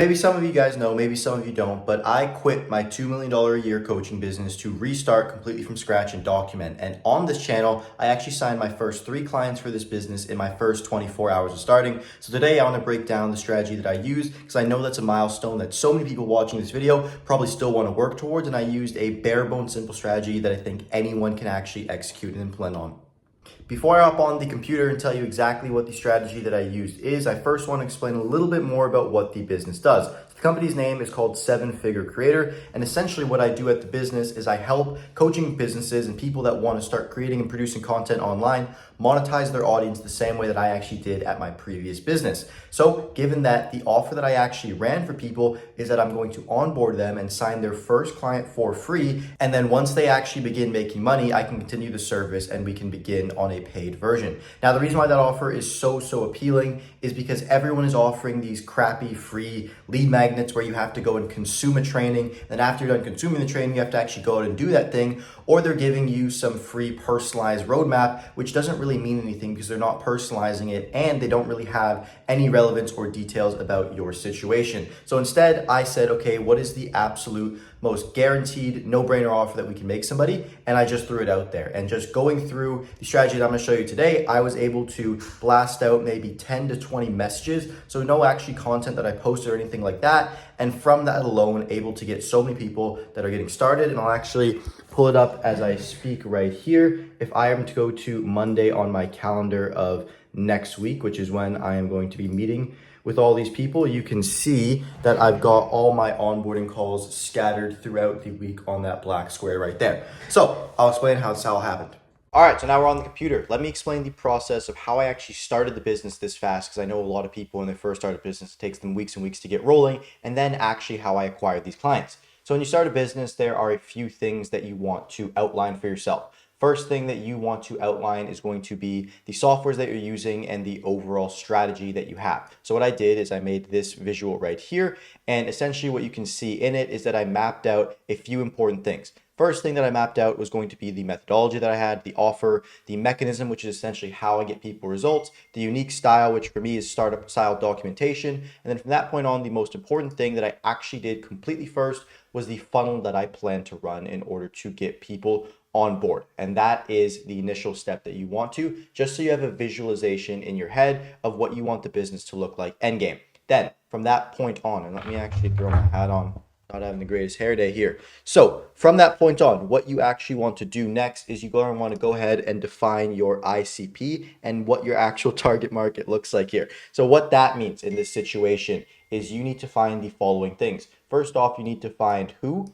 Maybe some of you guys know, maybe some of you don't, but I quit my $2 million a year coaching business to restart completely from scratch and document. And on this channel, I actually signed my first 3 clients for this business in my first 24 hours of starting. So today I want to break down the strategy that I use because I know that's a milestone that so many people watching this video probably still want to work towards. And I used a bare bones simple strategy that I think anyone can actually execute and implement on. Before I hop on the computer and tell you exactly what the strategy that I used is, I first want to explain a little bit more about what the business does. The company's name is called 7-Figure Creator, and essentially what I do at the business is I help coaching businesses and people that want to start creating and producing content online monetize their audience the same way that I actually did at my previous business. So given that the offer that I actually ran for people is that I'm going to onboard them and sign their first client for free, and then once they actually begin making money, I can continue the service and we can begin on a paid version. Now, the reason why that offer is so appealing is because everyone is offering these crappy free lead magnets where you have to go and consume a training. Then after you're done consuming the training, you have to actually go out and do that thing, or they're giving you some free personalized roadmap, which doesn't really mean anything because they're not personalizing it and they don't really have any relevance or details about your situation. So instead, I said, okay, what is the absolute most guaranteed no-brainer offer that we can make somebody? And I just threw it out there. And just going through the strategy that I'm gonna show you today, I was able to blast out maybe 10 to 20 messages. So no actually content that I posted or anything like that. And from that alone, able to get so many people that are getting started. And I'll actually pull it up as I speak right here. If I am to go to Monday on my calendar of next week, which is when I am going to be meeting with all these people, you can see that I've got all my onboarding calls scattered throughout the week on that black square right there. So I'll explain how this all happened. All right, so now we're on the computer. Let me explain the process of how I actually started the business this fast, because I know a lot of people when they first start a business, it takes them weeks and weeks to get rolling, and then actually how I acquired these clients. So when you start a business, there are a few things that you want to outline for yourself. First thing that you want to outline is going to be the softwares that you're using and the overall strategy that you have. So what I did is I made this visual right here, and essentially what you can see in it is that I mapped out a few important things. First thing that I mapped out was going to be the methodology that I had, the offer, the mechanism, which is essentially how I get people results, the unique style, which for me is startup style documentation. And then from that point on, the most important thing that I actually did completely first was the funnel that I plan to run in order to get people on board. And that is the initial step that you want to, just so you have a visualization in your head of what you want the business to look like endgame. Then from that point on, and let me actually throw my hat on, not having the greatest hair day here. So from that point on, what you actually want to do next is you want to go ahead and define your ICP and what your actual target market looks like here. So what that means in this situation is you need to find the following things. First off, you need to find who.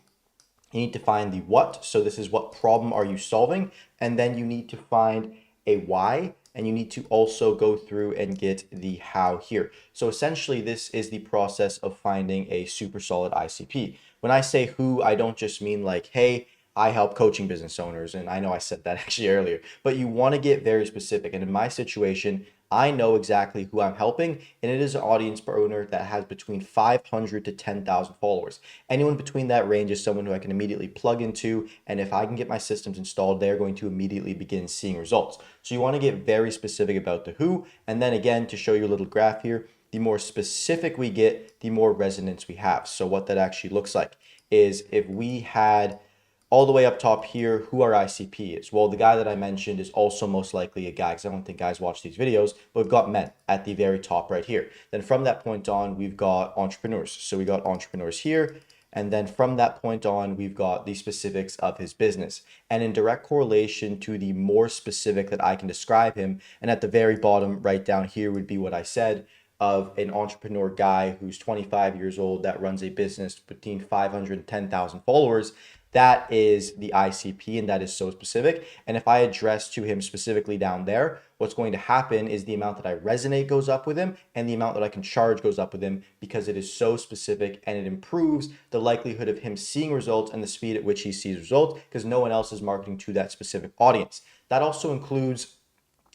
You need to find the what. So this is what problem are you solving? And then you need to find a why. And you need to also go through and get the how here. So essentially, this is the process of finding a super solid ICP. When I say who, I don't just mean like, hey, I help coaching business owners. And I know I said that actually earlier, but you want to get very specific. And in my situation, I know exactly who I'm helping, and it is an audience owner that has between 500 to 10,000 followers. Anyone between that range is someone who I can immediately plug into, and if I can get my systems installed, they're going to immediately begin seeing results. So you want to get very specific about the who, and then again, to show you a little graph here, the more specific we get, the more resonance we have. So what that actually looks like is if we had all the way up top here, who our ICP is. Well, the guy that I mentioned is also most likely a guy, because I don't think guys watch these videos, but we've got men at the very top right here. Then from that point on, we've got entrepreneurs. So we got entrepreneurs here. And then from that point on, we've got the specifics of his business. And in direct correlation to the more specific that I can describe him, and at the very bottom right down here would be what I said of an entrepreneur guy who's 25 years old that runs a business between 500 and 10,000 followers. That is the ICP, and that is so specific. And if I address to him specifically down there, what's going to happen is the amount that I resonate goes up with him and the amount that I can charge goes up with him because it is so specific, and it improves the likelihood of him seeing results and the speed at which he sees results because no one else is marketing to that specific audience. That also includes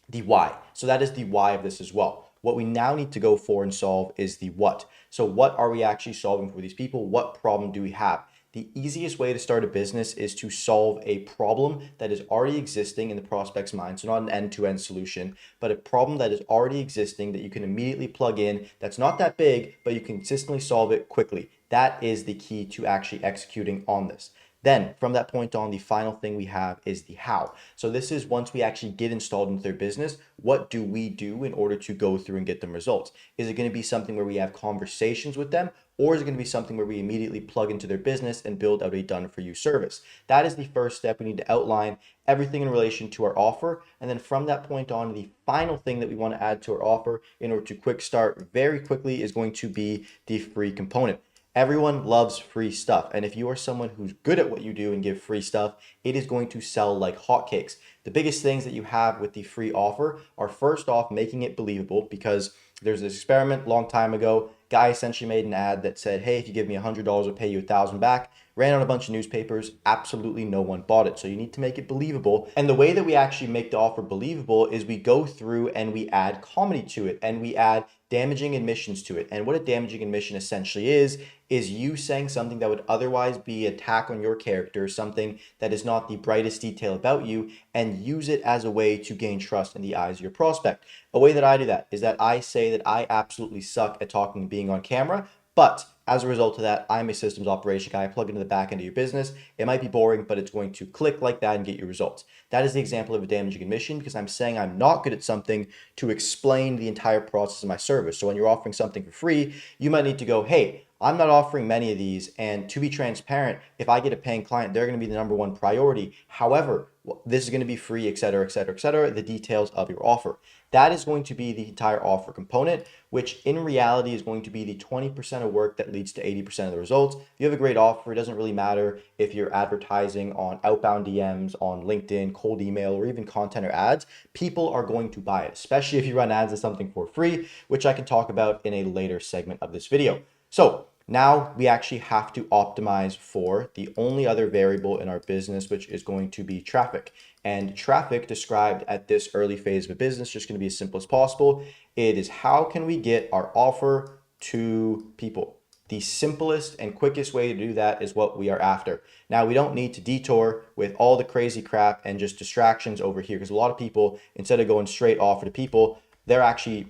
the why. So that is the why of this as well. What we now need to go for and solve is the what. So what are we actually solving for these people? What problem do we have? The easiest way to start a business is to solve a problem that is already existing in the prospect's mind. So not an end-to-end solution, but a problem that is already existing that you can immediately plug in, that's not that big, but you can consistently solve it quickly. That is the key to actually executing on this. Then from that point on, the final thing we have is the how. So this is once we actually get installed into their business, what do we do in order to go through and get them results? Is it going to be something where we have conversations with them, or is it going to be something where we immediately plug into their business and build out a done for you service? That is the first step. We need to outline everything in relation to our offer. And then from that point on, the final thing that we want to add to our offer in order to quick start very quickly is going to be the free component. Everyone loves free stuff. And if you are someone who's good at what you do and give free stuff, it is going to sell like hotcakes. The biggest things that you have with the free offer are, first off, making it believable, because there's this experiment a long time ago. Guy essentially made an ad that said, hey, if you give me $100, I'll pay you $1,000 back. Ran on a bunch of newspapers. Absolutely no one bought it. So you need to make it believable. And the way that we actually make the offer believable is we go through and we add comedy to it, and we add damaging admissions to it. And what a damaging admission essentially is you saying something that would otherwise be an attack on your character, something that is not the brightest detail about you, and use it as a way to gain trust in the eyes of your prospect. A way that I do that is that I say that I absolutely suck at talking and being on camera, but as a result of that, I'm a systems operation guy. I plug into the back end of your business. It might be boring, but it's going to click like that and get you results. That is the example of a damaging admission, because I'm saying I'm not good at something to explain the entire process of my service. So when you're offering something for free, you might need to go, hey, I'm not offering many of these. And to be transparent, if I get a paying client, they're going to be the number one priority. However, this is going to be free, et cetera, et cetera, et cetera, the details of your offer. That is going to be the entire offer component, which in reality is going to be the 20% of work that leads to 80% of the results. If you have a great offer, it doesn't really matter if you're advertising on outbound DMs, on LinkedIn, cold email, or even content or ads. People are going to buy it, especially if you run ads as something for free, which I can talk about in a later segment of this video. So now we actually have to optimize for the only other variable in our business, which is going to be traffic. And traffic, described at this early phase of a business, just going to be as simple as possible. It is, how can we get our offer to people? The simplest and quickest way to do that is what we are after. Now, we don't need to detour with all the crazy crap and just distractions over here, because a lot of people, instead of going straight offer to people, they're actually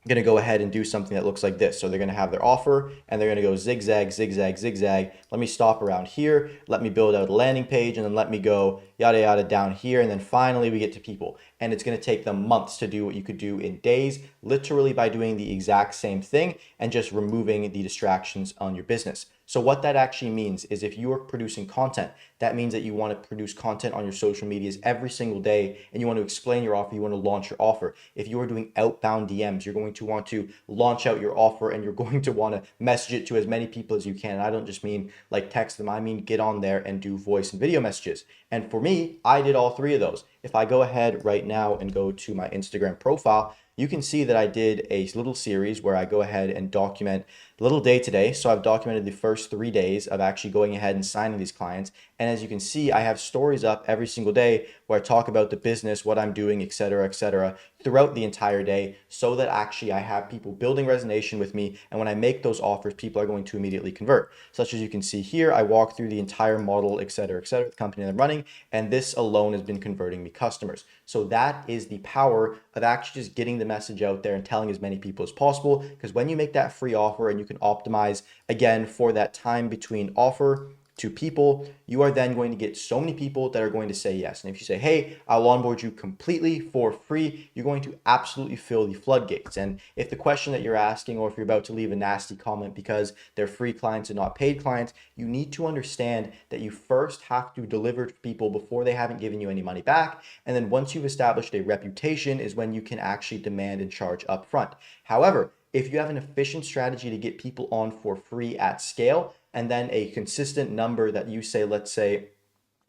going to go ahead and do something that looks like this. So they're going to have their offer and they're going to go zigzag, zigzag, zigzag. Let me stop around here. Let me build out a landing page, and then let me go yada, yada down here. And then finally we get to people, and it's going to take them months to do what you could do in days, literally by doing the exact same thing and just removing the distractions on your business. So what that actually means is, if you are producing content, that means that you want to produce content on your social medias every single day, and you want to explain your offer, you want to launch your offer. If you are doing outbound DMs, you're going to want to launch out your offer, and you're going to want to message it to as many people as you can. And I don't just mean like text them, I mean get on there and do voice and video messages. And for me, I did all three of those. If I go ahead right now and go to my Instagram profile, you can see that I did a little series where I go ahead and document a little day today. So I've documented the first 3 days of actually going ahead and signing these clients. And as you can see, I have stories up every single day where I talk about the business, what I'm doing, et cetera, throughout the entire day, so that actually I have people building resonation with me. And when I make those offers, people are going to immediately convert. Such as you can see here, I walk through the entire model, et cetera, the company that I'm running, and this alone has been converting me customers. So that is the power of actually just getting the message out there and telling as many people as possible. Because when you make that free offer and you can optimize again for that time between offer to people, you are then going to get so many people that are going to say yes. And if you say, hey, I'll onboard you completely for free, you're going to absolutely fill the floodgates. And if the question that you're asking, or if you're about to leave a nasty comment because they're free clients and not paid clients, you need to understand that you first have to deliver to people before they haven't given you any money back. And then once you've established a reputation is when you can actually demand and charge upfront. However, if you have an efficient strategy to get people on for free at scale, and then a consistent number that you say, let's say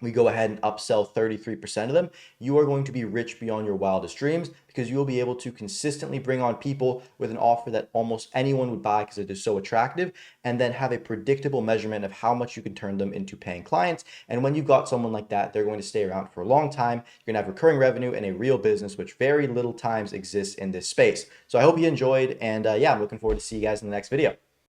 we go ahead and upsell 33% of them, you are going to be rich beyond your wildest dreams, because you will be able to consistently bring on people with an offer that almost anyone would buy because it is so attractive, and then have a predictable measurement of how much you can turn them into paying clients. And when you've got someone like that, they're going to stay around for a long time. You're going to have recurring revenue and a real business, which very little times exists in this space. So I hope you enjoyed, and yeah, I'm looking forward to see you guys in the next video.